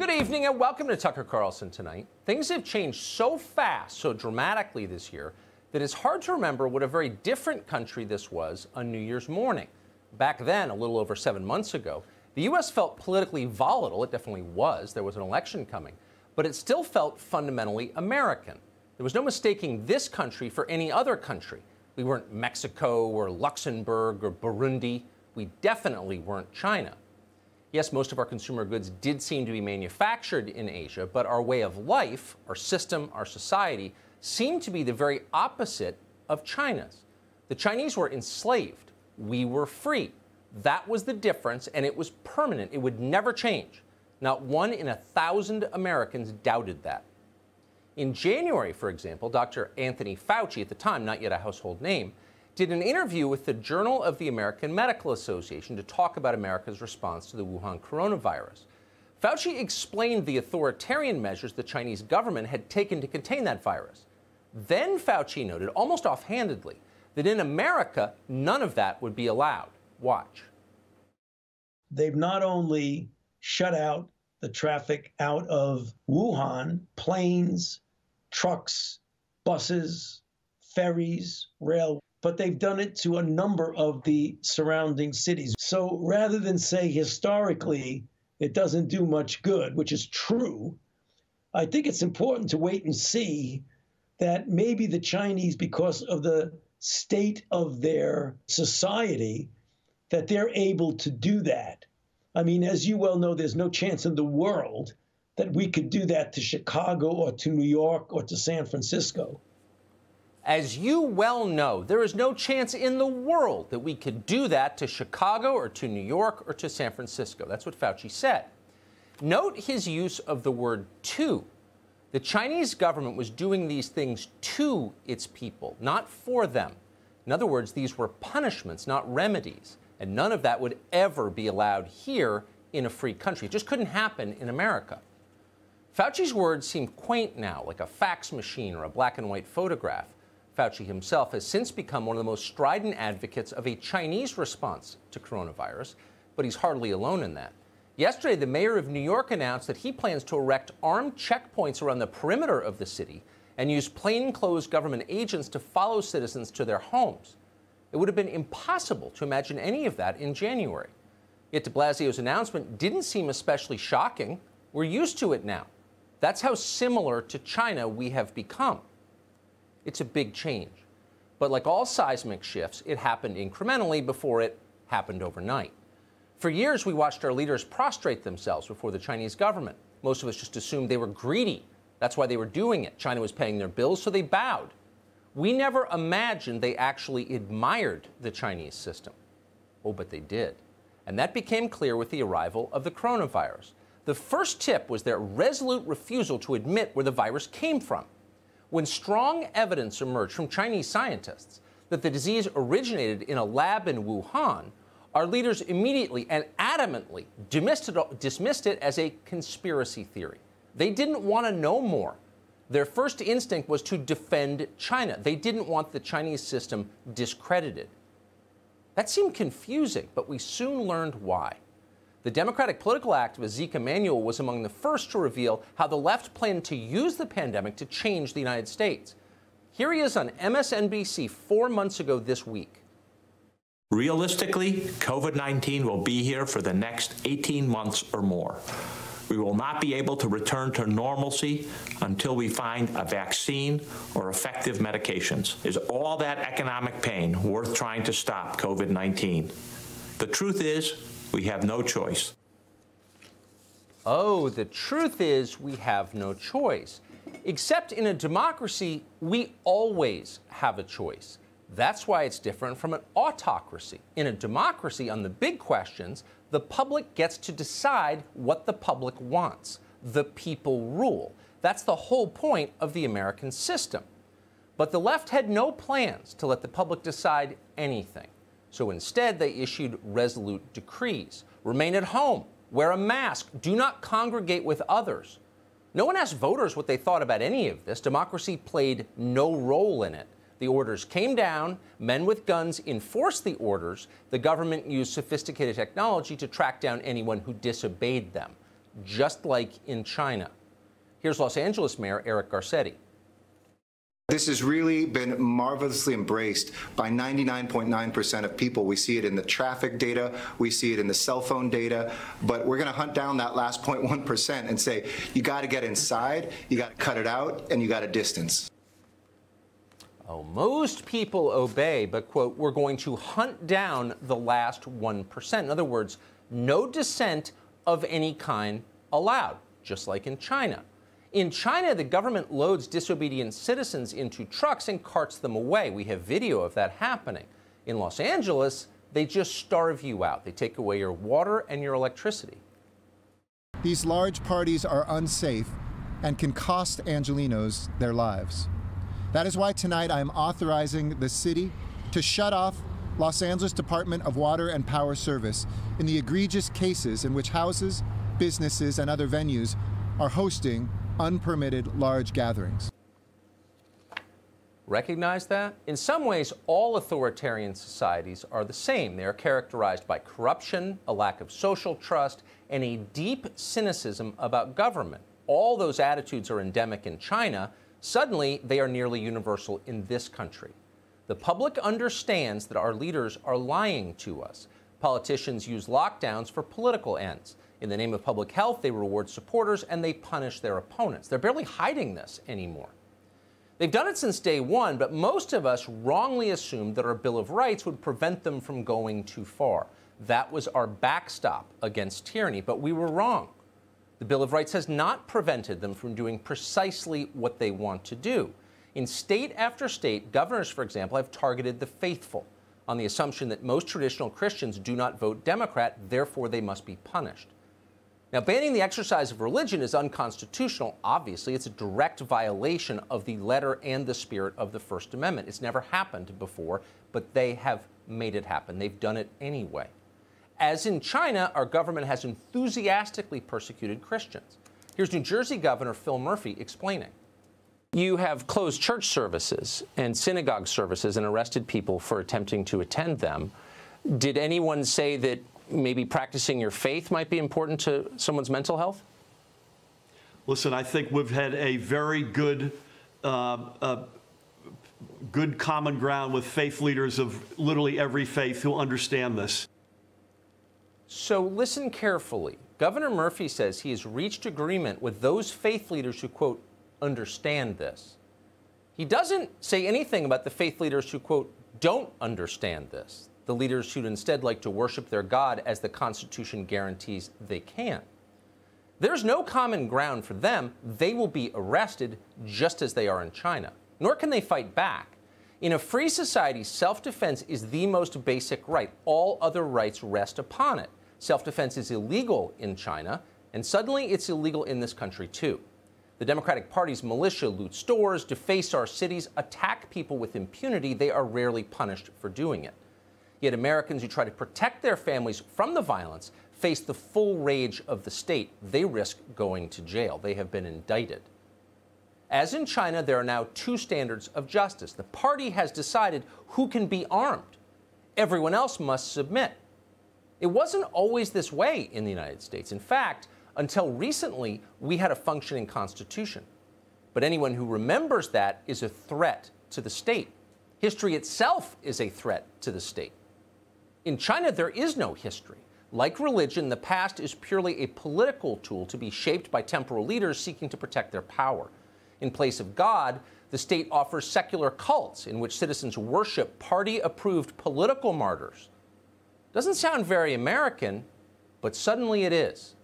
Good evening and welcome to Tucker Carlson Tonight. Things have changed so fast, so dramatically this year, that it's hard to remember what a very different country this was on New Year's morning. Back then, a little over 7 months ago, the U.S. felt politically volatile. It definitely was. There was an election coming. But it still felt fundamentally American. There was no mistaking this country for any other country. We weren't Mexico or Luxembourg or Burundi. We definitely weren't China. Yes, most of our consumer goods did seem to be manufactured in Asia, but our way of life, our system, our society, seemed to be the very opposite of China's. The Chinese were enslaved. We were free. That was the difference, and it was permanent. It would never change. Not 1 in 1,000 Americans doubted that. In January, for example, Dr. Anthony Fauci, at the time not yet a household name, did an interview with the Journal of the American Medical Association to talk about America's response to the Wuhan coronavirus. Fauci explained the authoritarian measures the Chinese government had taken to contain that virus. Then Fauci noted, almost offhandedly, that in America, none of that would be allowed. Watch. They've not only shut out the traffic out of Wuhan, planes, trucks, buses, ferries, rail, but they've done it to a number of the surrounding cities. So rather than say historically it doesn't do much good, which is true, I think it's important to wait and see that maybe the Chinese, because of the state of their society, that they're able to do that. I mean, as you well know, there's no chance in the world that we could do that to Chicago or to New York or to San Francisco. As you well know, there is no chance in the world that we could do that to Chicago or to New York or to San Francisco. That's what Fauci said. Note his use of the word to. The Chinese government was doing these things to its people, not for them. In other words, these were punishments, not remedies. And none of that would ever be allowed here in a free country. It just couldn't happen in America. Fauci's words seem quaint now, like a fax machine or a black and white photograph. Fauci himself has since become one of the most strident advocates of a Chinese response to coronavirus, but he's hardly alone in that. Yesterday, the mayor of New York announced that he plans to erect armed checkpoints around the perimeter of the city and use plainclothes government agents to follow citizens to their homes. It would have been impossible to imagine any of that in January. Yet de Blasio's announcement didn't seem especially shocking. We're used to it now. That's how similar to China we have become. It's a big change. But like all seismic shifts, it happened incrementally before it happened overnight. For years, we watched our leaders prostrate themselves before the Chinese government. Most of us just assumed they were greedy. That's why they were doing it. China was paying their bills, so they bowed. We never imagined they actually admired the Chinese system. Oh, but they did. And that became clear with the arrival of the coronavirus. The first tip was their resolute refusal to admit where the virus came from. When strong evidence emerged from Chinese scientists that the disease originated in a lab in Wuhan, our leaders immediately and adamantly dismissed it as a conspiracy theory. They didn't want to know more. Their first instinct was to defend China. They didn't want the Chinese system discredited. That seemed confusing, but we soon learned why. The Democratic political activist Zeke Emanuel was among the first to reveal how the left planned to use the pandemic to change the United States. Here he is on MSNBC 4 months ago this week. Realistically, COVID-19 will be here for the next 18 months or more. We will not be able to return to normalcy until we find a vaccine or effective medications. Is all that economic pain worth trying to stop COVID-19? The truth is, we have no choice. Oh, the truth is we have no choice. Except in a democracy, we always have a choice. That's why it's different from an autocracy. In a democracy, on the big questions, the public gets to decide what the public wants. The people rule. That's the whole point of the American system. But the left had no plans to let the public decide anything. So instead, they issued resolute decrees. Remain at home. Wear a mask. Do not congregate with others. No one asked voters what they thought about any of this. Democracy played no role in it. The orders came down. Men with guns enforced the orders. The government used sophisticated technology to track down anyone who disobeyed them. just like in China. Here's Los Angeles Mayor Eric Garcetti. This has really been marvelously embraced by 99.9% of people. We see it in the traffic data, we see it in the cell phone data, but we're going to hunt down that last 0.1% and say, you got to get inside, you got to cut it out, and you got to distance. Oh, most people obey, but, quote, we're going to hunt down the last 1%. In other words, no dissent of any kind allowed, just like in China. In China, the government loads disobedient citizens into trucks and carts them away. We have video of that happening. In Los Angeles, they just starve you out. They take away your water and your electricity. These large parties are unsafe and can cost Angelenos their lives. That is why tonight I am authorizing the city to shut off Los Angeles Department of Water and Power Service in the egregious cases in which houses, businesses, and other venues are hosting unpermitted large gatherings. Recognize that? In some ways, all authoritarian societies are the same. They are characterized by corruption, a lack of social trust, and a deep cynicism about government. All those attitudes are endemic in China. Suddenly, they are nearly universal in this country. The public understands that our leaders are lying to us. Politicians use lockdowns for political ends. In the name of public health, they reward supporters and they punish their opponents. They're barely hiding this anymore. They've done it since day one, but most of us wrongly assumed that our Bill of Rights would prevent them from going too far. That was our backstop against tyranny, but we were wrong. The Bill of Rights has not prevented them from doing precisely what they want to do. In state after state, governors, for example, have targeted the faithful on the assumption that most traditional Christians do not vote Democrat, therefore they must be punished. Now, banning the exercise of religion is unconstitutional. Obviously, it's a direct violation of the letter and the spirit of the First Amendment. It's never happened before, but they have made it happen. They've done it anyway. As in China, our government has enthusiastically persecuted Christians. Here's New Jersey Governor Phil Murphy explaining. You have closed church services and synagogue services and arrested people for attempting to attend them. Did anyone say that maybe practicing your faith might be important to someone's mental health? Listen, I think we've had a very good good common ground with faith leaders of literally every faith who understand this. So listen carefully. Governor Murphy says he has reached agreement with those faith leaders who, quote, understand this. He doesn't say anything about the faith leaders who, quote, don't understand this. The leaders who'd instead like to worship their God as the Constitution guarantees they can. There's no common ground for them. They will be arrested just as they are in China. Nor can they fight back. In a free society, self-defense is the most basic right. All other rights rest upon it. Self-defense is illegal in China, and suddenly it's illegal in this country too. The Democratic Party's militia loot stores, deface our cities, attack people with impunity. They are rarely punished for doing it. Yet Americans who try to protect their families from the violence face the full rage of the state. They risk going to jail. They have been indicted. As in China, there are now two standards of justice. The party has decided who can be armed. Everyone else must submit. It wasn't always this way in the United States. In fact, until recently, we had a functioning constitution. But anyone who remembers that is a threat to the state. History itself is a threat to the state. In China, there is no history. Like religion, the past is purely a political tool to be shaped by temporal leaders seeking to protect their power. In place of God, the state offers secular cults in which citizens worship party-approved political martyrs. Doesn't sound very American, but suddenly it is.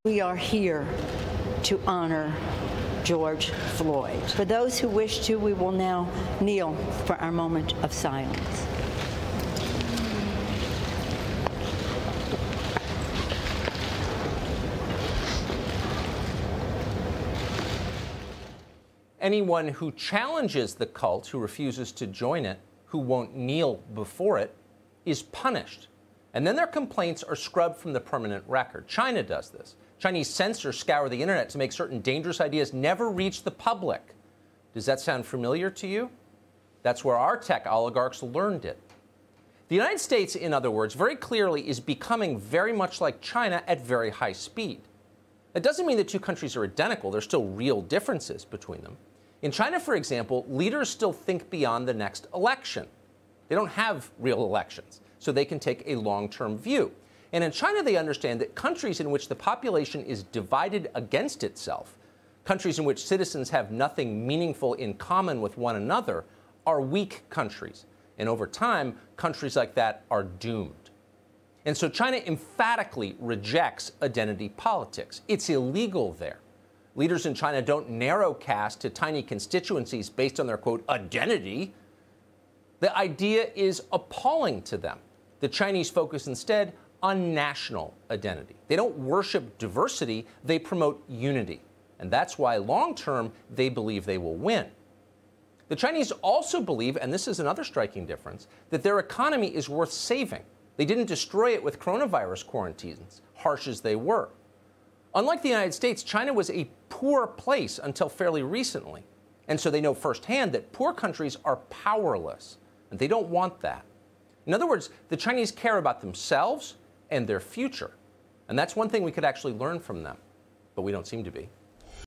We are here to honor George Floyd. For those who wish to, we will now kneel for our moment of silence. Anyone who challenges the cult, who refuses to join it, who won't kneel before it, is punished. And then their complaints are scrubbed from the permanent record. China does this. Chinese censors scour the internet to make certain dangerous ideas never reach the public. Does that sound familiar to you? That's where our tech oligarchs learned it. The United States, in other words, very clearly is becoming very much like China at very high speed. It doesn't mean the two countries are identical. There's still real differences between them. In China, for example, leaders still think beyond the next election. They don't have real elections, so they can take a long-term view. And in China, they understand that countries in which the population is divided against itself, countries in which citizens have nothing meaningful in common with one another, are weak countries. And over time, countries like that are doomed. And so China emphatically rejects identity politics. It's illegal there. Leaders in China don't narrowcast to tiny constituencies based on their, quote, identity. The idea is appalling to them. The Chinese focus instead on national identity. They don't worship diversity, they promote unity. And that's why long-term, they believe they will win. The Chinese also believe, and this is another striking difference, that their economy is worth saving. They didn't destroy it with coronavirus quarantines, harsh as they were. Unlike the United States, China was a poor place until fairly recently. And so they know firsthand that poor countries are powerless, and they don't want that. In other words, the Chinese care about themselves and their future. And that's one thing we could actually learn from them, but we don't seem to be.